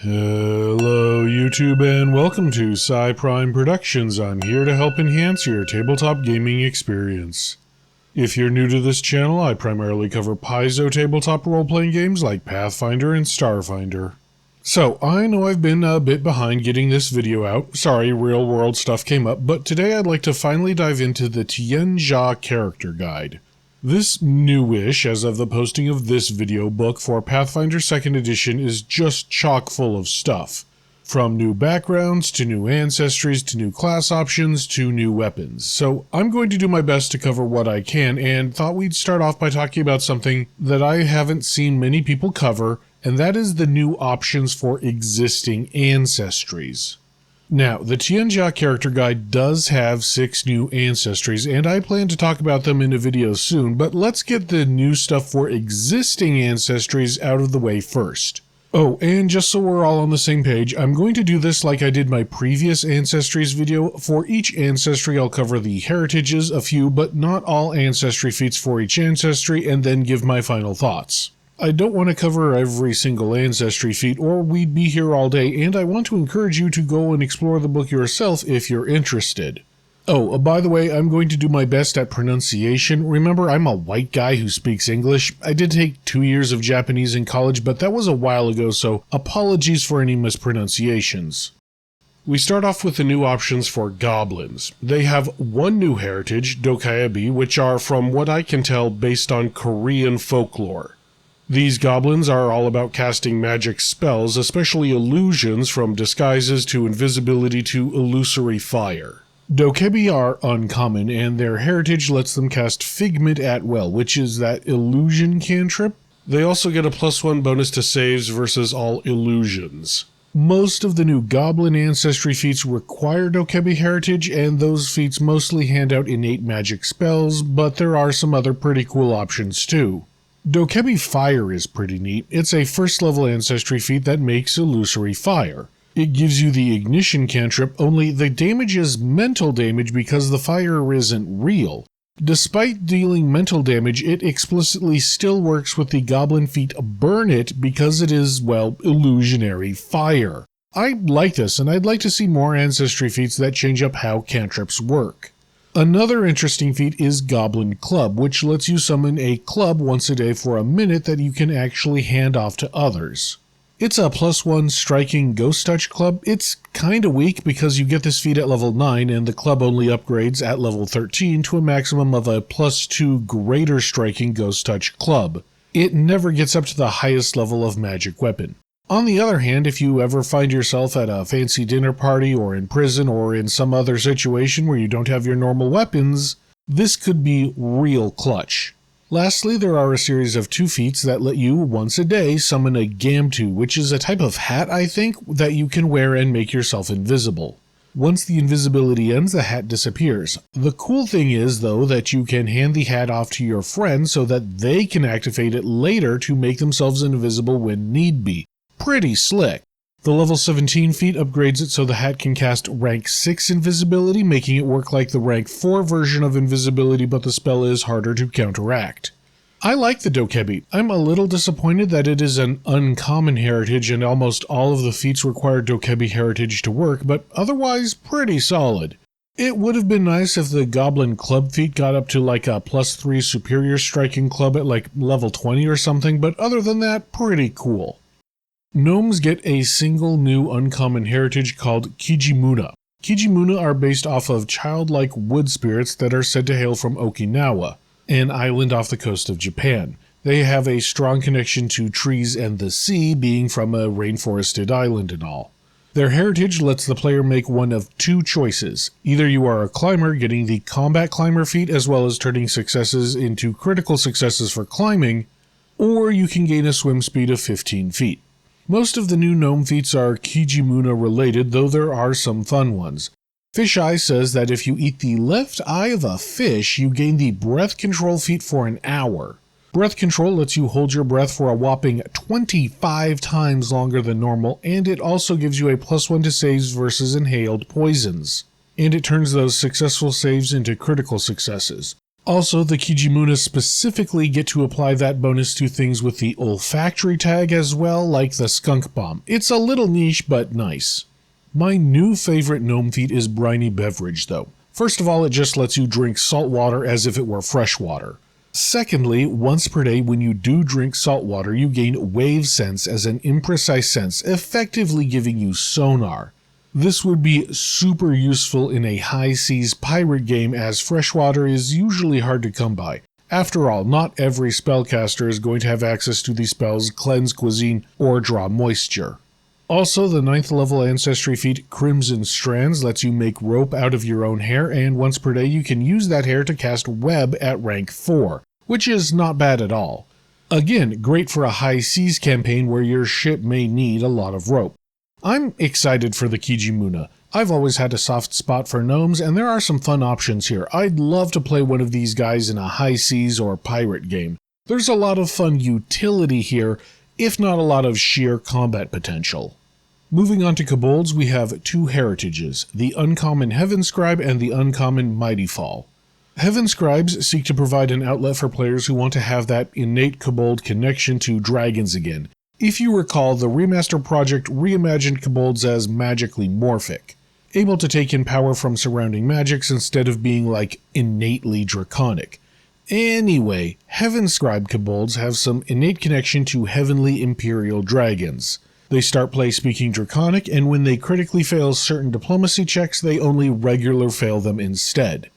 Hello YouTube and welcome to Prime Productions. I'm here to help enhance your tabletop gaming experience. If you're new to this channel, I primarily cover Paizo tabletop role-playing games like Pathfinder and Starfinder. So, I know I've been a bit behind getting this video out, sorry real-world stuff came up, but today I'd like to finally dive into the Tian Xia Character Guide. This newish, as of the posting of this video, book for Pathfinder 2nd edition is just chock full of stuff. From new backgrounds, to new ancestries, to new class options, to new weapons. So I'm going to do my best to cover what I can, and thought we'd start off by talking about something that I haven't seen many people cover, and that is the new options for existing ancestries. Now, the Tian Xia Character Guide does have 6 new ancestries, and I plan to talk about them in a video soon, but let's get the new stuff for existing ancestries out of the way first. Oh, and just so we're all on the same page, I'm going to do this like I did my previous ancestries video. For each ancestry, I'll cover the heritages, a few, but not all ancestry feats for each ancestry, and then give my final thoughts. I don't want to cover every single ancestry feat or we'd be here all day, and I want to encourage you to go and explore the book yourself if you're interested. Oh, by the way, I'm going to do my best at pronunciation. Remember, I'm a white guy who speaks English. I did take 2 years of Japanese in college, but that was a while ago, so apologies for any mispronunciations. We start off with the new options for goblins. They have one new heritage, Dokkaebi, which are, from what I can tell, based on Korean folklore. These goblins are all about casting magic spells, especially illusions, from disguises to invisibility to illusory fire. Dokkaebi are uncommon, and their heritage lets them cast Figment at will, which is that illusion cantrip. They also get a +1 bonus to saves versus all illusions. Most of the new goblin ancestry feats require Dokkaebi heritage, and those feats mostly hand out innate magic spells, but there are some other pretty cool options too. Dokkaebi Fire is pretty neat. It's a first level ancestry feat that makes illusory fire. It gives you the ignition cantrip, only the damage is mental damage because the fire isn't real. Despite dealing mental damage, it explicitly still works with the goblin feat Burn It because it is, well, illusionary fire. I like this, and I'd like to see more ancestry feats that change up how cantrips work. Another interesting feat is Goblin Club, which lets you summon a club once a day for a minute that you can actually hand off to others. It's a +1 striking ghost touch club. It's kinda weak because you get this feat at level 9 and the club only upgrades at level 13 to a maximum of a +2 greater striking ghost touch club. It never gets up to the highest level of magic weapon. On the other hand, if you ever find yourself at a fancy dinner party or in prison or in some other situation where you don't have your normal weapons, this could be real clutch. Lastly, there are a series of 2 feats that let you, once a day, summon a Gamtu, which is a type of hat, I think, that you can wear and make yourself invisible. Once the invisibility ends, the hat disappears. The cool thing is, though, that you can hand the hat off to your friend so that they can activate it later to make themselves invisible when need be. Pretty slick. The level 17 feat upgrades it so the hat can cast rank 6 invisibility, making it work like the rank 4 version of invisibility, but the spell is harder to counteract. I like the Dokkaebi. I'm a little disappointed that it is an uncommon heritage and almost all of the feats require Dokkaebi heritage to work, but otherwise pretty solid. It would have been nice if the Goblin Club feat got up to like a +3 superior striking club at like level 20 or something, but other than that, pretty cool. Gnomes get a single new uncommon heritage called Kijimuna. Kijimuna are based off of childlike wood spirits that are said to hail from Okinawa, an island off the coast of Japan. They have a strong connection to trees and the sea, being from a rainforested island and all. Their heritage lets the player make one of 2 choices. Either you are a climber, getting the combat climber feat as well as turning successes into critical successes for climbing, or you can gain a swim speed of 15 feet. Most of the new gnome feats are Kijimuna related, though there are some fun ones. Fish Eye says that if you eat the left eye of a fish, you gain the breath control feat for an hour. Breath control lets you hold your breath for a whopping 25 times longer than normal, and it also gives you a +1 to saves versus inhaled poisons. And it turns those successful saves into critical successes. Also, the Kijimuna specifically get to apply that bonus to things with the olfactory tag as well, like the skunk bomb. It's a little niche, but nice. My new favorite gnome feat is briny beverage though. First of all, it just lets you drink salt water as if it were fresh water. Secondly, once per day when you do drink salt water, you gain wave sense as an imprecise sense, effectively giving you sonar. This would be super useful in a high seas pirate game as freshwater is usually hard to come by. After all, not every spellcaster is going to have access to the spells Cleanse Cuisine or Draw Moisture. Also, the 9th level ancestry feat Crimson Strands lets you make rope out of your own hair, and once per day you can use that hair to cast web at rank 4, which is not bad at all. Again, great for a high seas campaign where your ship may need a lot of rope. I'm excited for the Kijimuna. I've always had a soft spot for gnomes, and there are some fun options here. I'd love to play one of these guys in a high seas or pirate game. There's a lot of fun utility here, if not a lot of sheer combat potential. Moving on to kobolds, we have two heritages, the uncommon Heaven Scribe and the uncommon Mighty Fall. Heaven Scribes seek to provide an outlet for players who want to have that innate kobold connection to dragons again. If you recall, the remaster project reimagined kobolds as magically morphic, able to take in power from surrounding magics instead of being like innately draconic. Anyway, Heaven Scribe kobolds have some innate connection to heavenly imperial dragons. They start play speaking draconic, and when they critically fail certain diplomacy checks, they only regular fail them instead.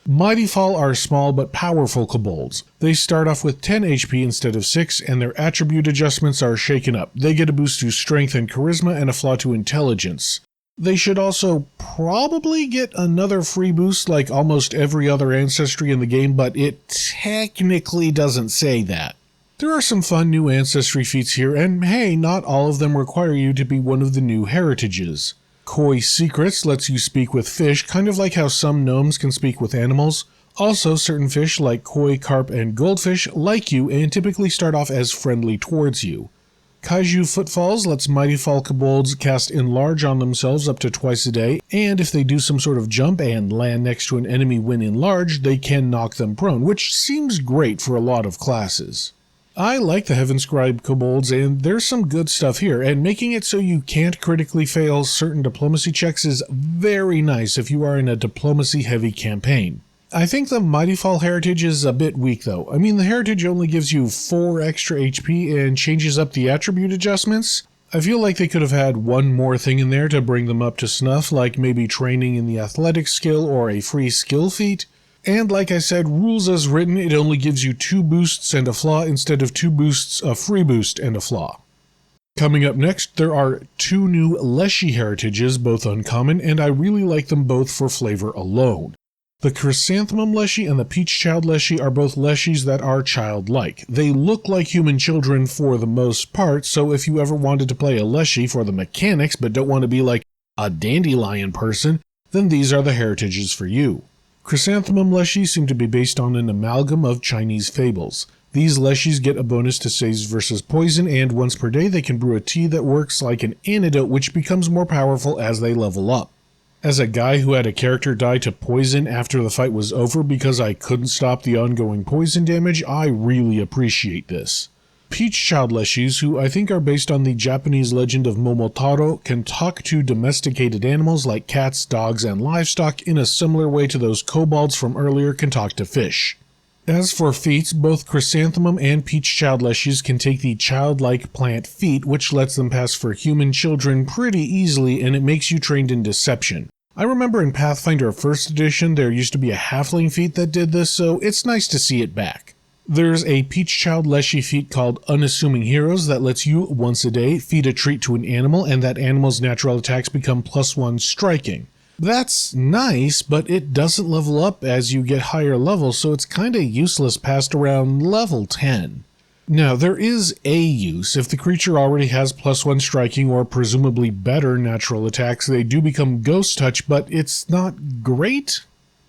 Mighty Fall are small but powerful kobolds. They start off with 10 HP instead of 6, and their attribute adjustments are shaken up. They get a boost to strength and charisma and a flaw to intelligence. They should also probably get another free boost like almost every other ancestry in the game, but it technically doesn't say that. There are some fun new ancestry feats here, and hey, not all of them require you to be one of the new heritages. Koi Secrets lets you speak with fish, kind of like how some gnomes can speak with animals. Also, certain fish like koi, carp, and goldfish like you and typically start off as friendly towards you. Kaiju Footfalls lets Mighty Fall kobolds cast Enlarge on themselves up to twice a day, and if they do some sort of jump and land next to an enemy when enlarged, they can knock them prone, which seems great for a lot of classes. I like the Heaven Scribe kobolds, and there's some good stuff here, and making it so you can't critically fail certain diplomacy checks is very nice if you are in a diplomacy-heavy campaign. I think the Mighty Fall heritage is a bit weak though. I mean, the heritage only gives you 4 extra HP and changes up the attribute adjustments. I feel like they could have had one more thing in there to bring them up to snuff, like maybe training in the athletics skill or a free skill feat. And like I said, rules as written, it only gives you 2 boosts and a flaw instead of 2 boosts, a free boost, and a flaw. Coming up next, there are 2 new Lushie heritages, both uncommon, and I really like them both for flavor alone. The Chrysanthemum Lushie and the Peach Child Lushie are both Lushies that are childlike. They look like human children for the most part, so if you ever wanted to play a Lushie for the mechanics but don't want to be like a dandelion person, then these are the heritages for you. Chrysanthemum Lushies seem to be based on an amalgam of Chinese fables. These Lushies get a bonus to saves versus poison, and once per day they can brew a tea that works like an antidote which becomes more powerful as they level up. As a guy who had a character die to poison after the fight was over because I couldn't stop the ongoing poison damage, I really appreciate this. Peach Child Lushies, who I think are based on the Japanese legend of Momotaro, can talk to domesticated animals like cats, dogs, and livestock in a similar way to those kobolds from earlier can talk to fish. As for feats, both Chrysanthemum and Peach Child Lushies can take the childlike plant feat, which lets them pass for human children pretty easily, and it makes you trained in deception. I remember in Pathfinder 1st edition there used to be a halfling feat that did this, so it's nice to see it back. There's a Peach Child Lushie feat called Unassuming Heroes that lets you, once a day, feed a treat to an animal and that animal's natural attacks become +1 striking. That's nice, but it doesn't level up as you get higher levels, so it's kinda useless past around level 10. Now, there is a use. If the creature already has +1 striking or presumably better natural attacks, they do become Ghost Touch, but it's not great.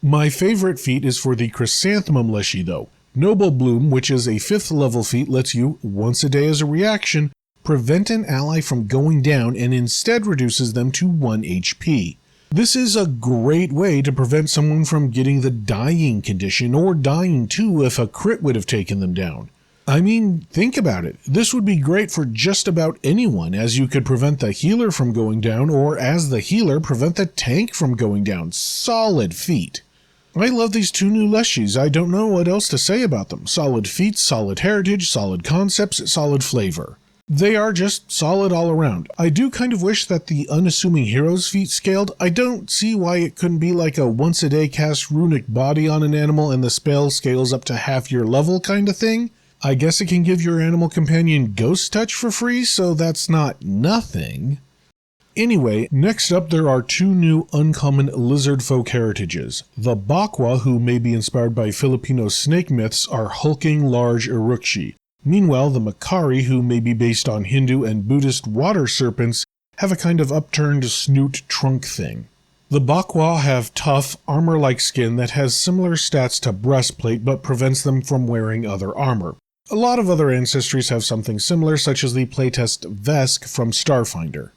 My favorite feat is for the Chrysanthemum Lushie though. Noble Bloom, which is a 5th level feat, lets you, once a day as a reaction, prevent an ally from going down and instead reduces them to 1 HP. This is a great way to prevent someone from getting the dying condition, or dying too if a crit would have taken them down. I mean, think about it. This would be great for just about anyone, as you could prevent the healer from going down, or as the healer, prevent the tank from going down. Solid feat. I love these two new Lushies. I don't know what else to say about them. Solid feats, solid heritage, solid concepts, solid flavor. They are just solid all around. I do kind of wish that the unassuming hero's feat scaled. I don't see why it couldn't be like a once a day cast runic body on an animal and the spell scales up to half your level kind of thing. I guess it can give your animal companion ghost touch for free, so that's not nothing. Anyway, next up there are two new uncommon lizard folk heritages. The Bakwa, who may be inspired by Filipino snake myths, are hulking large Urukshi. Meanwhile, the Makari, who may be based on Hindu and Buddhist water serpents, have a kind of upturned snoot trunk thing. The Bakwa have tough, armor-like skin that has similar stats to breastplate but prevents them from wearing other armor. A lot of other Ancestries have something similar, such as the playtest Vesk from Starfinder.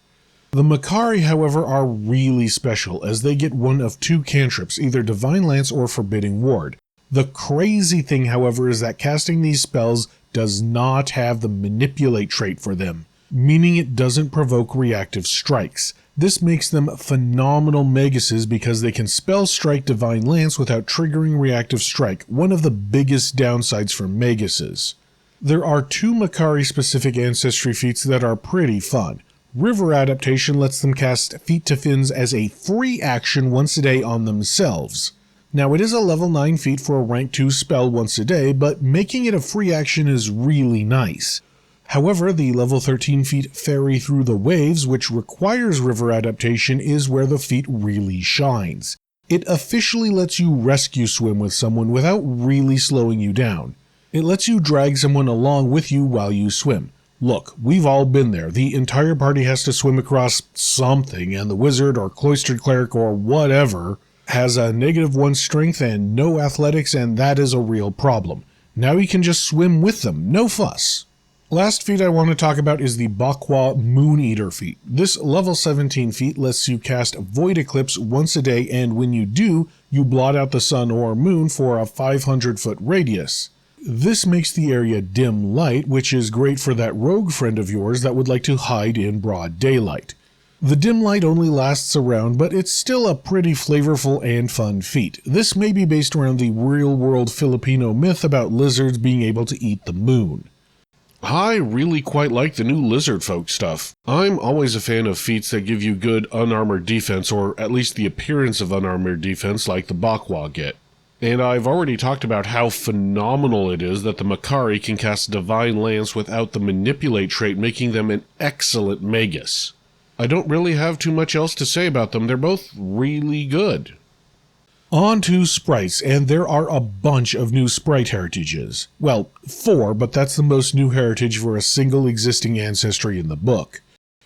The Makari, however, are really special, as they get one of two cantrips, either Divine Lance or Forbidding Ward. The crazy thing, however, is that casting these spells does not have the Manipulate trait for them, meaning it doesn't provoke reactive strikes. This makes them phenomenal Maguses because they can spell strike Divine Lance without triggering reactive strike, one of the biggest downsides for Maguses. There are two Makari-specific Ancestry feats that are pretty fun. River Adaptation lets them cast Feet to Fins as a free action once a day on themselves. Now it is a level 9 feat for a rank 2 spell once a day, but making it a free action is really nice. However, the level 13 feat Ferry Through the Waves, which requires River Adaptation, is where the feat really shines. It officially lets you rescue swim with someone without really slowing you down. It lets you drag someone along with you while you swim. Look, we've all been there. The entire party has to swim across something, and the wizard or cloistered cleric or whatever has a -1 strength and no athletics, and that is a real problem. Now you can just swim with them, no fuss. Last feat I want to talk about is the Bakwa Moon Eater feat. This level 17 feat lets you cast Void Eclipse once a day, and when you do, you blot out the sun or moon for a 500-foot radius. This makes the area dim light, which is great for that rogue friend of yours that would like to hide in broad daylight. The dim light only lasts a round, but it's still a pretty flavorful and fun feat. This may be based around the real-world Filipino myth about lizards being able to eat the moon. I really quite like the new lizard folk stuff. I'm always a fan of feats that give you good unarmored defense, or at least the appearance of unarmored defense like the Bakwa get. And I've already talked about how phenomenal it is that the Makari can cast Divine Lance without the Manipulate trait, making them an excellent Magus. I don't really have too much else to say about them, they're both really good. On to Sprites, and there are a bunch of new Sprite heritages. Well, 4, but that's the most new heritage for a single existing ancestry in the book.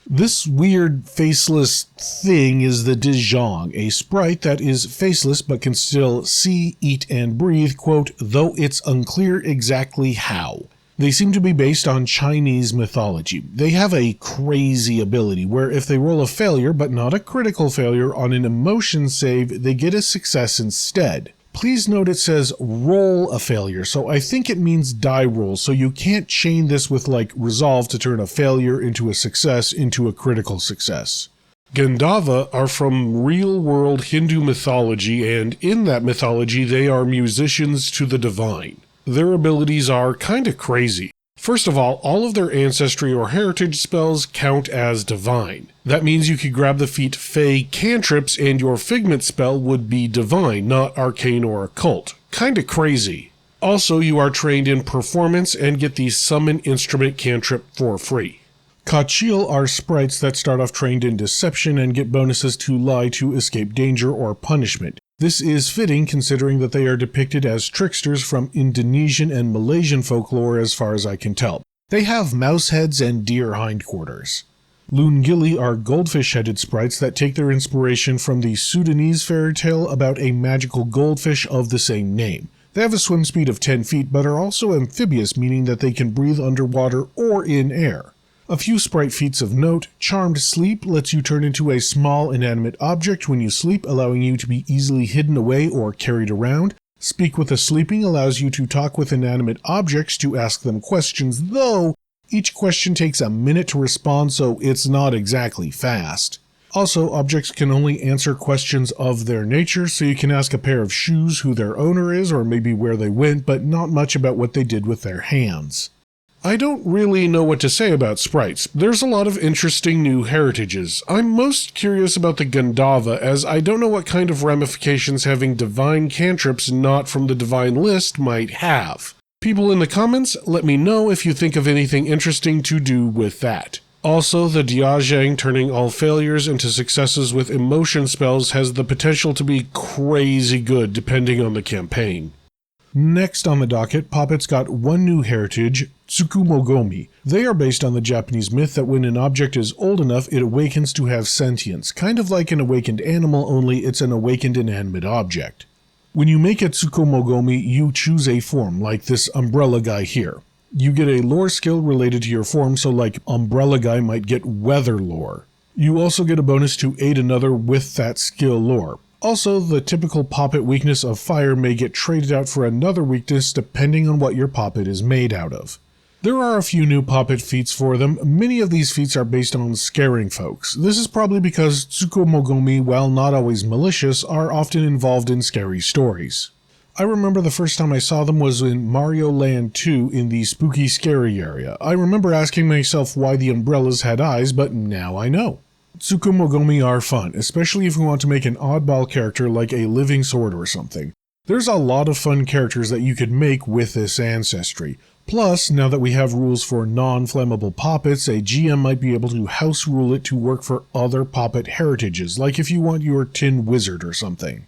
This weird faceless thing is the Dejong, a sprite that is faceless but can still see, eat, and breathe, quote, though it's unclear exactly how. They seem to be based on Chinese mythology. They have a crazy ability where if they roll a failure, but not a critical failure, on an emotion save, they get a success instead. Please note it says roll a failure, so I think it means die roll, so you can't chain this with like resolve to turn a failure into a success into a critical success. Gandhava are from real-world Hindu mythology, and in that mythology they are musicians to the divine. Their abilities are kinda crazy. First of all of their ancestry or heritage spells count as divine. That means you could grab the feat Fey cantrips and your Figment spell would be divine, not arcane or occult. Kinda crazy. Also, you are trained in performance and get the Summon Instrument cantrip for free. Kachil are sprites that start off trained in deception and get bonuses to lie to escape danger or punishment. This is fitting considering that they are depicted as tricksters from Indonesian and Malaysian folklore as far as I can tell. They have mouse heads and deer hindquarters. Loongili are goldfish-headed sprites that take their inspiration from the Sudanese fairy tale about a magical goldfish of the same name. They have a swim speed of 10 feet but are also amphibious, meaning that they can breathe underwater or in air. A few sprite feats of note. Charmed Sleep lets you turn into a small inanimate object when you sleep, allowing you to be easily hidden away or carried around. Speak with a Sleeping allows you to talk with inanimate objects to ask them questions, though each question takes a minute to respond, so it's not exactly fast. Also, objects can only answer questions of their nature, so you can ask a pair of shoes who their owner is or maybe where they went, but not much about what they did with their hands. I don't really know what to say about sprites. There's a lot of interesting new heritages. I'm most curious about the Gandava, as I don't know what kind of ramifications having divine cantrips not from the divine list might have. People in the comments, let me know if you think of anything interesting to do with that. Also, the Diajang turning all failures into successes with emotion spells has the potential to be crazy good depending on the campaign. Next on the docket, Poppets got one new heritage, Tsukumogomi. They are based on the Japanese myth that when an object is old enough, it awakens to have sentience, kind of like an awakened animal, only it's an awakened inanimate object. When you make a Tsukumogomi, you choose a form, like this umbrella guy here. You get a lore skill related to your form, so like Umbrella Guy might get Weather lore. You also get a bonus to aid another with that skill lore. Also, the typical Poppet weakness of Fire may get traded out for another weakness depending on what your Poppet is made out of. There are a few new Poppet feats for them. Many of these feats are based on scaring folks. This is probably because Tsukumogomi, while not always malicious, are often involved in scary stories. I remember the first time I saw them was in Mario Land 2 in the spooky scary area. I remember asking myself why the umbrellas had eyes, but now I know. Tsukumogomi are fun, especially if you want to make an oddball character like a living sword or something. There's a lot of fun characters that you could make with this ancestry. Plus, now that we have rules for non-flammable poppets, a GM might be able to house rule it to work for other poppet heritages, like if you want your Tin Wizard or something.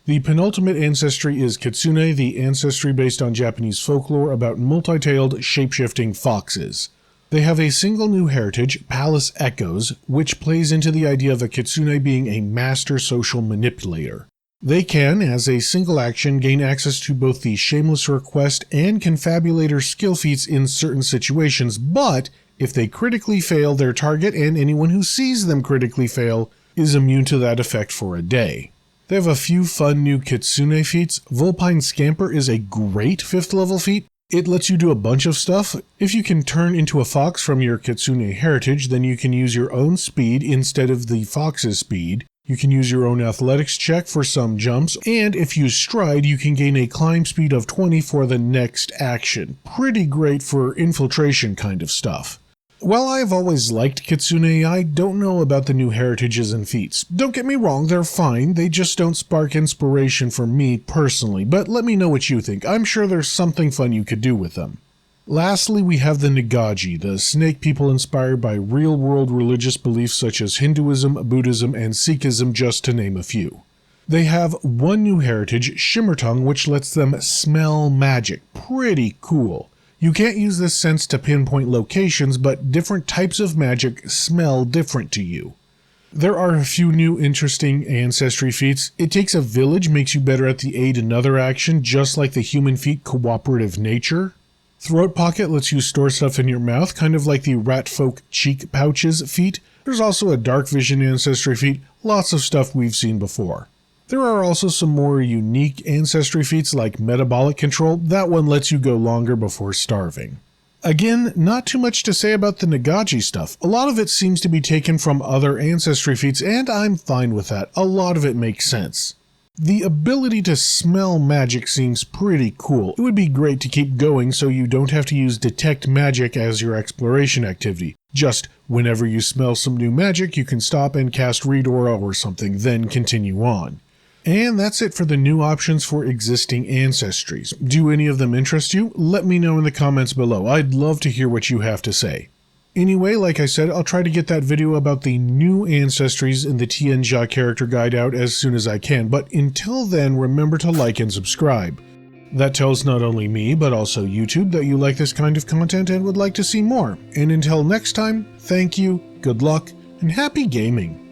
The penultimate ancestry is Kitsune, the ancestry based on Japanese folklore about multi-tailed, shape-shifting foxes. They have a single new heritage, Palace Echoes, which plays into the idea of a Kitsune being a master social manipulator. They can, as a single action, gain access to both the Shameless Request and Confabulator skill feats in certain situations, but if they critically fail their target and anyone who sees them critically fail is immune to that effect for a day. They have a few fun new Kitsune feats. Vulpine Scamper is a great 5th level feat. It lets you do a bunch of stuff. If you can turn into a fox from your Kitsune heritage, then you can use your own speed instead of the fox's speed. You can use your own athletics check for some jumps, and if you stride, you can gain a climb speed of 20 for the next action. Pretty great for infiltration kind of stuff. While I have always liked Kitsune, I don't know about the new heritages and feats. Don't get me wrong, they're fine, they just don't spark inspiration for me personally, but let me know what you think. I'm sure there's something fun you could do with them. Lastly, we have the Nagaji, the snake people inspired by real-world religious beliefs such as Hinduism, Buddhism, and Sikhism, just to name a few. They have one new heritage, Shimmer Tongue, which lets them smell magic. Pretty cool. You can't use this sense to pinpoint locations, but different types of magic smell different to you. There are a few new interesting ancestry feats. It takes a village, makes you better at the aid another action, just like the human feat Cooperative Nature. Throat Pocket lets you store stuff in your mouth, kind of like the Rat Folk Cheek Pouches feat. There's also a Dark Vision ancestry feat, lots of stuff we've seen before. There are also some more unique ancestry feats like Metabolic Control. That one lets you go longer before starving. Again, not too much to say about the Nagaji stuff. A lot of it seems to be taken from other ancestry feats, and I'm fine with that. A lot of it makes sense. The ability to smell magic seems pretty cool. It would be great to keep going so you don't have to use Detect Magic as your exploration activity. Just whenever you smell some new magic, you can stop and cast Read Aura or something, then continue on. And that's it for the new options for existing ancestries. Do any of them interest you? Let me know in the comments below. I'd love to hear what you have to say. Anyway, like I said, I'll try to get that video about the new ancestries in the Tian Xia Character guide out as soon as I can, but until then, remember to like and subscribe. That tells not only me, but also YouTube that you like this kind of content and would like to see more. And until next time, thank you, good luck, and happy gaming!